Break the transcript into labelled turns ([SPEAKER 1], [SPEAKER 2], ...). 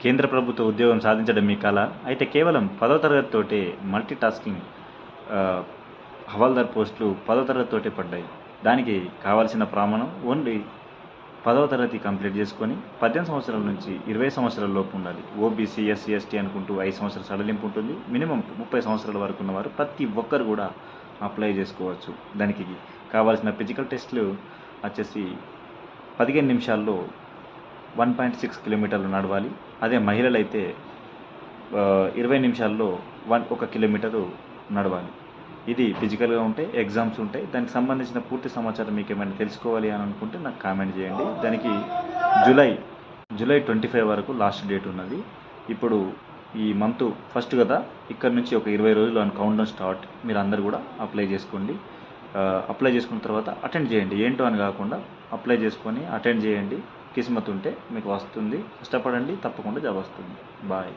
[SPEAKER 1] కేంద్ర ప్రభుత్వ ఉద్యోగం సాధించడం మీ కల. అయితే కేవలం 10వ తరగతితోటే మల్టీ టాస్కింగ్ హవాల్దార్ పోస్టులు 10వ తరగతితోటే పడ్డాయి. దానికి కావాల్సిన ప్రమాణం ఓన్లీ 10వ తరగతి కంప్లీట్ చేసుకొని 18 సంవత్సరాల నుంచి 20 సంవత్సరాల లోపు ఉండాలి. ఓబీసీ, ఎస్సీ, ఎస్టీ అనుకుంటూ 5 సంవత్సరాల సడలింపు ఉంటుంది. మినిమం 30 సంవత్సరాల వరకు ఉన్నవారు ప్రతి ఒక్కరు కూడా అప్లై చేసుకోవచ్చు. దానికి కావాల్సిన ఫిజికల్ టెస్టులు వచ్చేసి 15 నిమిషాల్లో 1.6 కిలోమీటర్లు నడవాలి. అదే మహిళలైతే 20 నిమిషాల్లో 1 కిలోమీటరు నడవాలి. ఇది ఫిజికల్గా ఉంటాయి, ఎగ్జామ్స్ ఉంటాయి. దానికి సంబంధించిన పూర్తి సమాచారం మీకు ఏమైనా తెలుసుకోవాలి అని అనుకుంటే నాకు కామెంట్ చేయండి. దానికి జూలై 25 వరకు లాస్ట్ డేట్ ఉన్నది. ఇప్పుడు ఈ మంత్ ఫస్ట్ కదా, ఇక్కడ నుంచి ఒక 20 రోజులు అని కౌంట్ డౌన్ స్టార్ట్. మీరు అందరు కూడా అప్లై చేసుకోండి. అప్లై చేసుకున్న తర్వాత అటెండ్ చేయండి. ఏంటో అని కాకుండా అప్లై చేసుకొని అటెండ్ చేయండి. కిస్మత్ ఉంటే మీకు వస్తుంది. కష్టపడండి, తప్పకుండా జాబ్ వస్తుంది. బాయ్.